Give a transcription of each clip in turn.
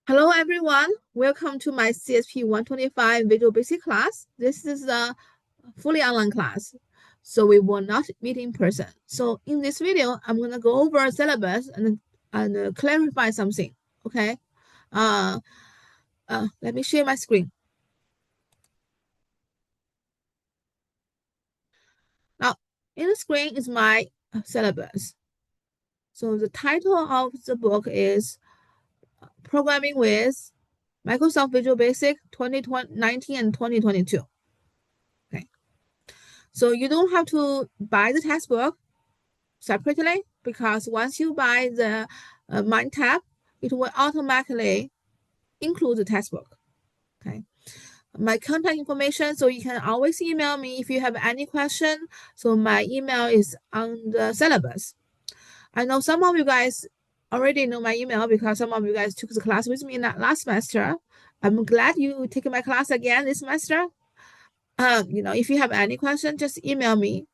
Hello everyone, welcome to my CSP125 Visual Basic class. This is a fully online class, so we will not meet in person. So in this video, I'm gonna go over syllabus and clarify something. Okay, uh, let me share my screen. Now, in the screen is my syllabus. So the title of the book is Programming with Microsoft Visual Basic 2019 and 2022. Okay. So you don't have to buy the textbook separately because once you buy the Mind tab, it will automatically include the textbook. Okay. My contact information, so you can always email me if you have any question. So my email is on the syllabus. I know some of you guys already know my email because some of you guys took the class with me last semester. I'm glad you take my class again this semester. If you have any question, just email me.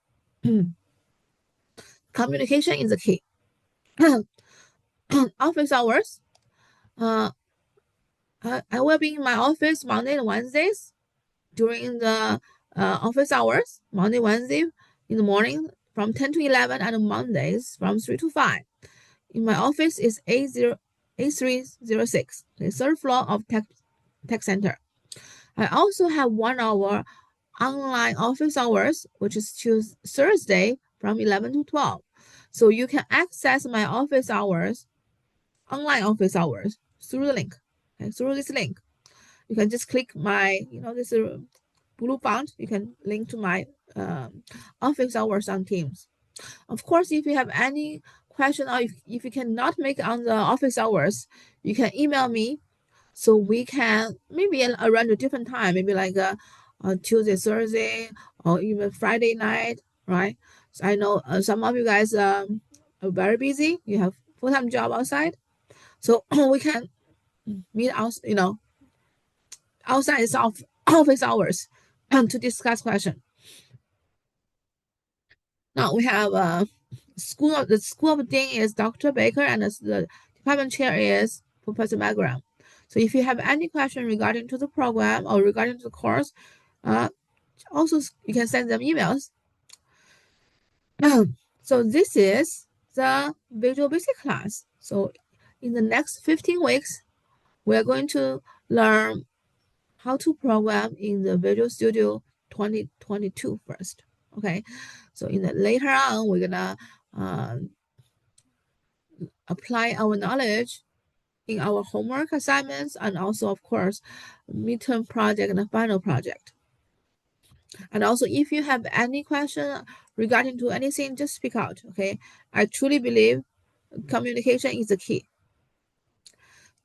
Communication is the key. Office hours. Uh, I will be in my office Monday and Wednesdays during the office hours. Monday, Wednesday in the morning from 10 to 11, and Mondays from 3 to 5. In my office is A306, the third floor of tech center. I also have 1 hour online office hours, which is Thursday from 11 to 12. So you can access my office hours, online office hours, through the link. Okay, through this link, you can just click my, this blue font. You can link to my office hours on Teams. Of course, if you have any question or if you cannot make it on the office hours, you can email me so we can maybe arrange a different time, maybe like Tuesday, Thursday, or even Friday night, right? So I know some of you guys are very busy. You have full-time job outside, so we can meet out, outside of office hours to discuss question. Now we have the school of dean is Dr. Baker, and the department chair is Professor Magram. So if you have any question regarding to the program or regarding to the course, also you can send them emails. So this is the Visual Basic class. So in the next 15 weeks, we are going to learn how to program in the Visual Studio 2022 first. Okay, so in the later on, we're gonna apply our knowledge in our homework assignments and also, of course, midterm project and the final project. And also, if you have any question regarding to anything, just speak out. Okay, I truly believe communication is the key.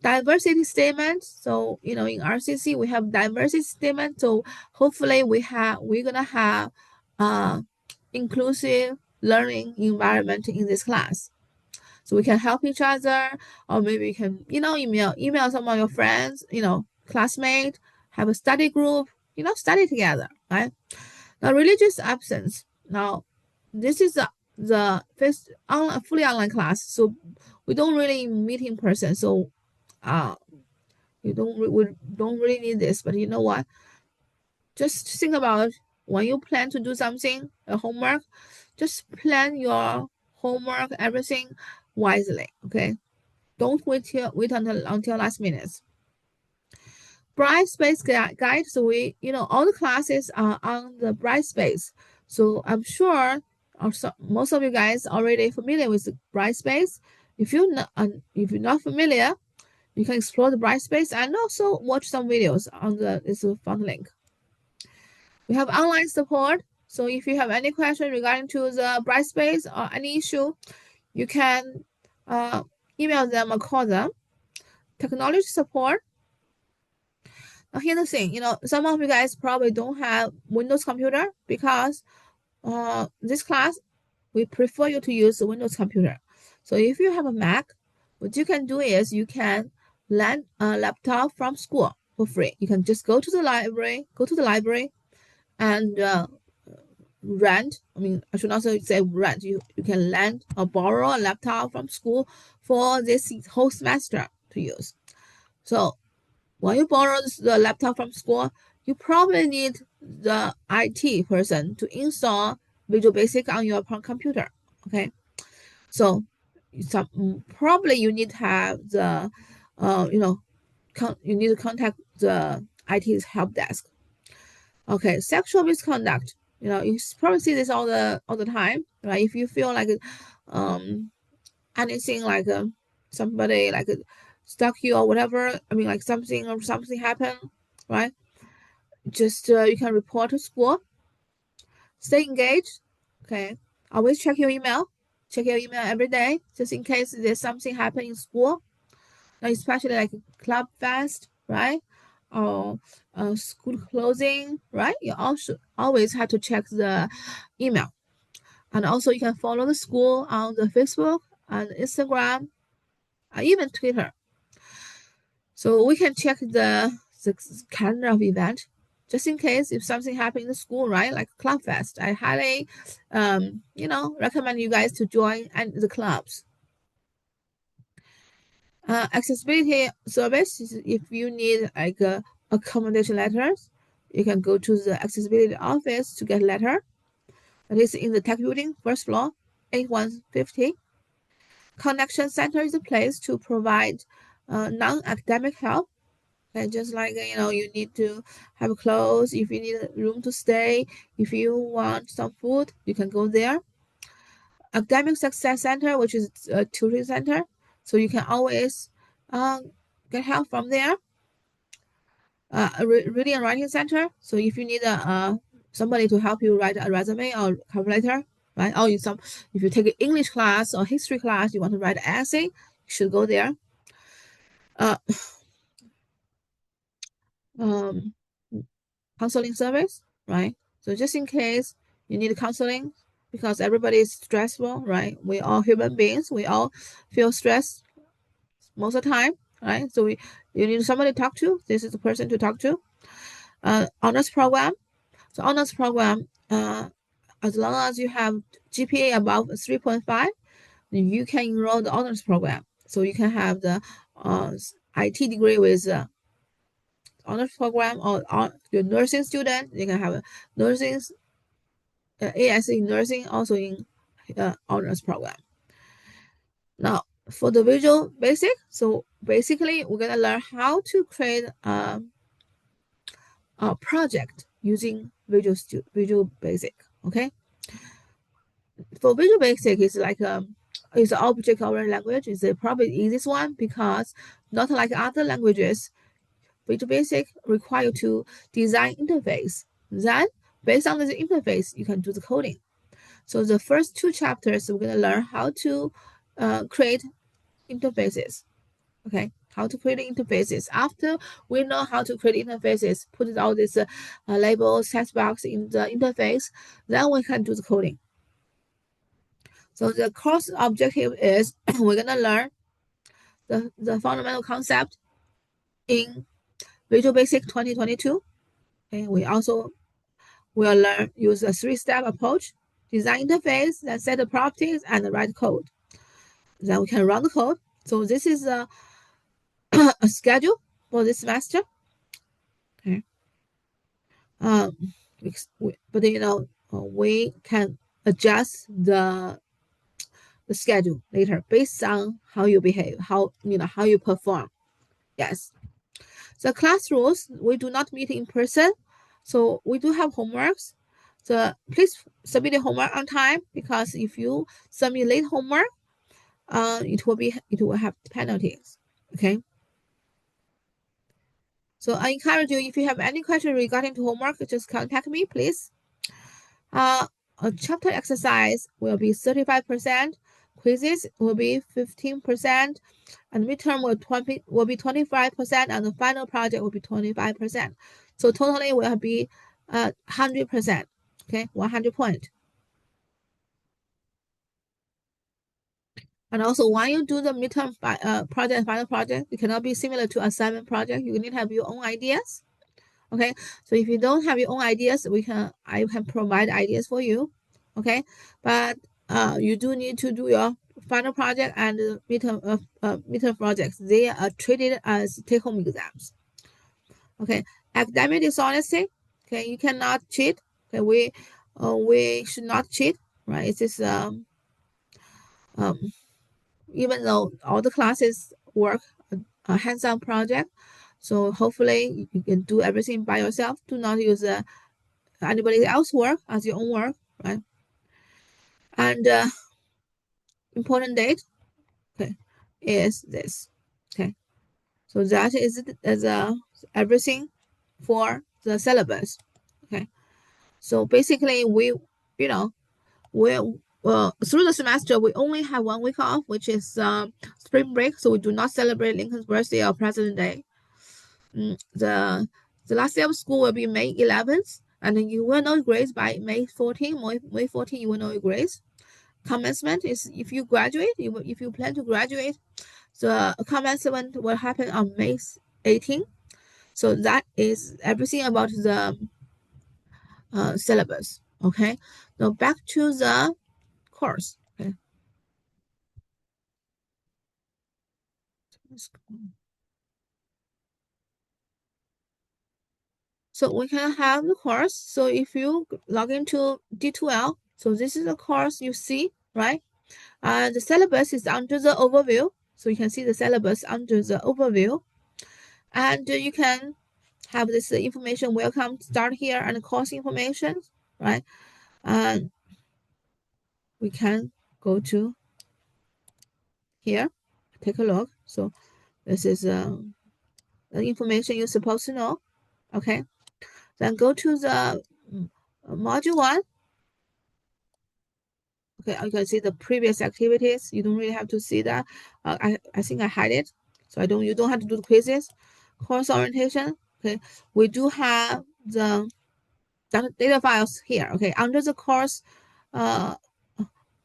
Diversity statement. So in RCC we have diversity statement. So hopefully we're gonna have inclusive learning environment in this class. So we can help each other, or maybe you can email some of your friends, classmate, have a study group, study together, right? Now religious absence. Now this is the first fully online class, so we don't really meet in person. So uh we don't really need this, but you know what? Just think about when you plan to do something, a homework, just plan your homework, everything wisely. Okay. Don't wait until last minute. Brightspace guide. So all the classes are on the Brightspace. So I'm sure also most of you guys already familiar with the Brightspace. If you're not familiar, you can explore the Brightspace and also watch some videos on this fun link. We have online support. So if you have any question regarding to the Brightspace or any issue, you can email them or call them. Technology support. Now here's the thing, some of you guys probably don't have Windows computer because this class we prefer you to use the Windows computer. So if you have a Mac, what you can do is you can lend a laptop from school for free. You can just go to the library and rent. I mean, I should not say rent. You can lend or borrow a laptop from school for this whole semester to use. So when you borrow the laptop from school, you probably need the IT person to install Visual Basic on your computer. Okay, so probably you need to have the, you know, you need to contact the IT's help desk. Okay, sexual misconduct. You probably see this all the time, right? If you feel like um anything like somebody like stalk you or whatever, I mean like something happened, right? Just you can report to school. Stay engaged. Okay, always check your email. Check your email every day, just in case there's something happening in school, especially like club fest, right? Or school closing, right? You also always have to check the email. And also you can follow the school on the Facebook and Instagram, even Twitter. So we can check the calendar of event just in case if something happened in the school, right? Like club fest. I highly recommend you guys to join and the clubs. Accessibility service is if you need like accommodation letters, you can go to the accessibility office to get a letter. That is in the tech building, first floor, 8150. Connection center is a place to provide non-academic help. And just like you need to have clothes, if you need a room to stay, if you want some food, you can go there. Academic Success Center, which is a tutoring center, so you can always get help from there. Reading and Writing Center, so if you need somebody to help you write a resume or cover letter, right? Or if you take an English class or history class, you want to write an essay, you should go there. Uh, um, Counseling service, right? So just in case you need counseling, because everybody is stressful, right? We all human beings, we all feel stressed most of the time, right? So you need somebody to talk to. This is the person to talk to. Honors program. So honors program, as long as you have GPA above 3.5, you can enroll the honors program. So you can have the IT degree with honors program, or your nursing student, you can have a nursing AS in nursing, also in honors program. Now, for the Visual Basic, so basically we're gonna learn how to create a project using Visual Basic. Okay, for Visual Basic, it's like it's an object-oriented language. It's probably the easiest one because not like other languages, Visual Basic require you to design interface. Then, based on the interface, you can do the coding. So the first two chapters, we're gonna learn how to create interfaces. Okay, how to create interfaces. After we know how to create interfaces, put all these labels, text box in the interface, then we can do the coding. So the course objective is we're gonna learn the fundamental concept in Visual Basic 2022. Okay, we also will learn use a three-step approach: design interface, then set the properties, and write code. Then we can run the code. So this is a schedule for this semester. Okay. Um, but we can adjust the schedule later based on how you behave, how you perform. Yes. The class rules, we do not meet in person, so we do have homeworks. So please submit the homework on time, because if you submit late homework, it will have penalties. Okay. So I encourage you, if you have any question regarding to homework, just contact me, please. A chapter exercise will be 35%, quizzes will be 15%, and midterm will be 25%, and the final project will be 25%. So totally will be 100%. Okay, 100 point. And also, when you do the midterm project, final project, it cannot be similar to assignment project. You need to have your own ideas. Okay, so if you don't have your own ideas, I can provide ideas for you. Okay, but you do need to do your final project and midterm projects, they are treated as take-home exams. Okay, academic dishonesty. Okay, you cannot cheat. Okay, we should not cheat, right? It's just um, even though all the classes work a hands-on project, so hopefully you can do everything by yourself. Do not use anybody else work as your own work, right? And important date, okay, is this. Okay, so that is everything for the syllabus. Okay, so basically you know, we through the semester we only have 1 week off, which is spring break. So we do not celebrate Lincoln's birthday or President Day. The last day of school will be May 11th, and then you will know your grades by May 14th. May 14th, you will know your grades. Commencement is if you graduate, if you plan to graduate, the commencement will happen on May 18th. So that is everything about the syllabus. Okay, now back to the course. Okay. So we can have the course. So if you log into D2L, so this is the course you see, right? The syllabus is under the overview. So you can see the syllabus under the overview. And you can have this information, welcome, start here, and course information, right? And we can go to here, take a look. So this is the information you're supposed to know. Okay, then go to the module 1. Okay, you can see the previous activities. You don't really have to see that. I think I hide it, so you don't have to do the quizzes. Course orientation. Okay, we do have the data files here. Okay, under the course uh,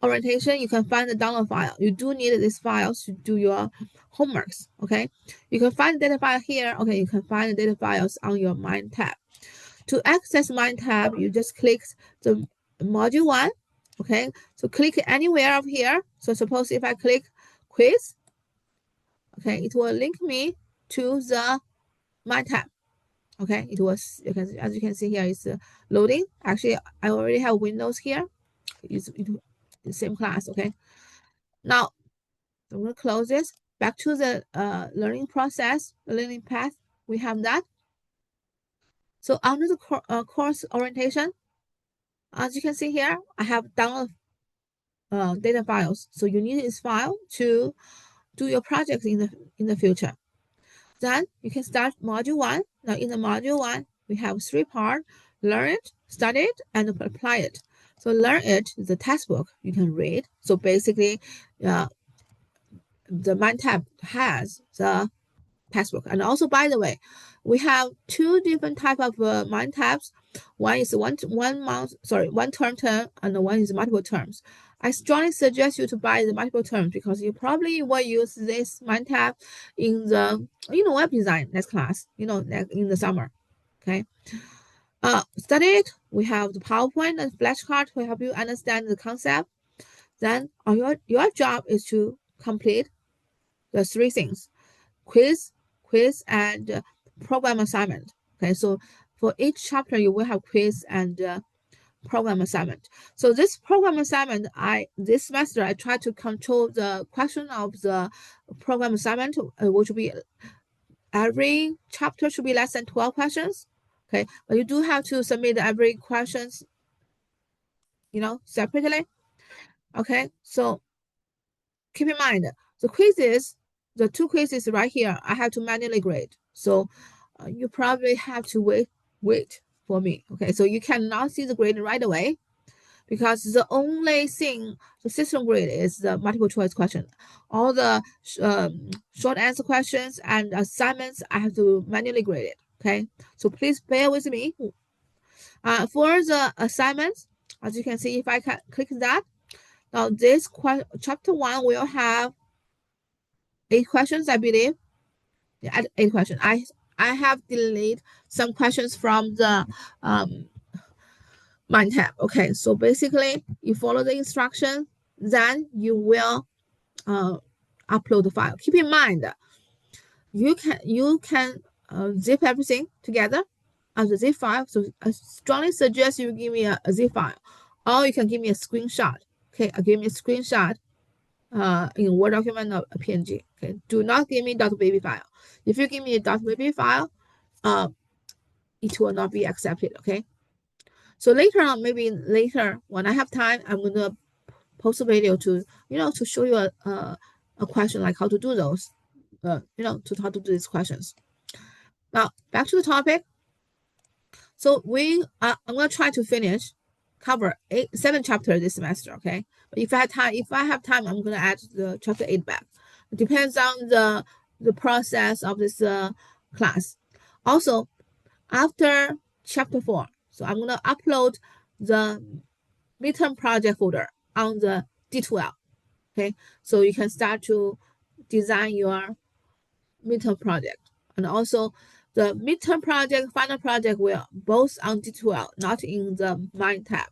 orientation, you can find the download file. You do need these files to do your homeworks. Okay, you can find the data file here. Okay, you can find the data files on your Mind tab. To access Mind tab, you just click the module 1. Okay, so click anywhere up here. So suppose if I click quiz, okay, it will link me to the Mind tab. Okay, it was, as you can see here, it's loading. Actually, I already have Windows here. It's the same class. Okay, now I'm going to close this. Back to the learning process, the learning path. We have that. So under the course orientation, as you can see here, I have download data files. So you need this file to do your projects in the future. Then you can start module 1. Now in the module 1, we have 3 parts: learn it, study it, and apply it. So learn it is the textbook you can read. So basically, the Mind tab has the textbook. And also, by the way, we have 2 different type of Mind tabs. One is one term, and one is multiple terms. I strongly suggest you to buy the multiple terms because you probably will use this Mind tab in the web design next class, in the summer. Okay. Study it. We have the PowerPoint and flashcard to help you understand the concept. Then your job is to complete the 3 things: quiz, and program assignment. Okay, so for each chapter you will have quiz and program assignment. So this program assignment, this semester I try to control the question of the program assignment, which will be every chapter should be less than 12 questions. Okay, but you do have to submit every questions, separately. Okay, so keep in mind the 2 quizzes right here, I have to manually grade. So you probably have to wait for me. Okay, so you cannot see the grade right away because the only thing the system grade is the multiple choice question. All the short answer questions and assignments, I have to manually grade it. Okay, so please bear with me. For the assignments, as you can see, if I can click that, now this chapter 1 will have 8 questions, I believe. Yeah, 8 questions. I have deleted some questions from the Mind tab. Okay, so basically you follow the instruction, then you will upload the file. Keep in mind you can zip everything together as a zip file. So I strongly suggest you give me a zip file, or you can give me a screenshot. Okay, give me a screenshot in Word document or a PNG. Okay, do not give me .baby file. If you give me a .baby file, uh, it will not be accepted. Okay, so later on, maybe later when I have time, I'm gonna post a video to to show you a question like how to do those, to how to do these questions. Now back to the topic. So I'm gonna try to cover 7 chapters this semester. Okay, but if I have time, I'm gonna add the chapter 8 back. It depends on the process of this class. Also, after chapter 4, so I'm gonna upload the midterm project folder on the D2L. Okay, so you can start to design your midterm project. And also the midterm project, final project will both on D2L, not in the Mind tab.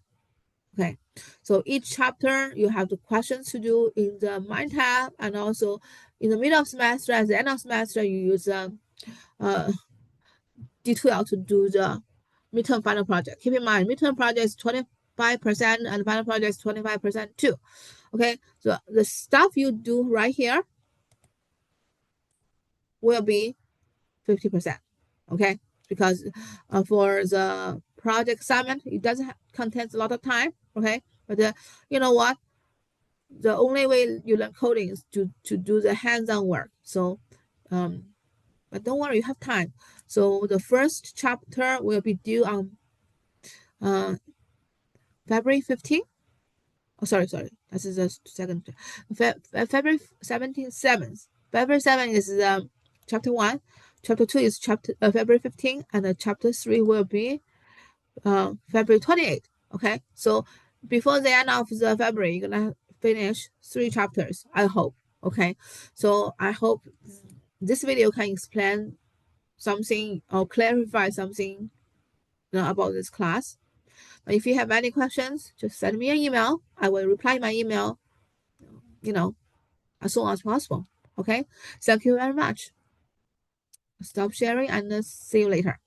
Okay, so each chapter you have the questions to do in the Mind tab, and also in the middle of semester, at the end of semester, you use D2L to do the midterm final project. Keep in mind, midterm project is 25% and final project is 25% too. Okay, so the stuff you do right here will be 50%. Okay, because for the project assignment, it doesn't contain a lot of time. Okay, but you know what? The only way you learn coding is to do the hands-on work. So, but don't worry, you have time. So the first chapter will be due on uh, February 15th. Oh, sorry. This is the second. February 17th, 7th. February 7th is chapter 1. Chapter 2 is February 15th, and chapter 3 will be February 28th. Okay, so before the end of the February, you're gonna finish 3 chapters. I hope. Okay, so I hope this video can explain something or clarify something about this class. If you have any questions, just send me an email. I will reply my email, as soon as possible. Okay, thank you very much. Stop sharing and see you later.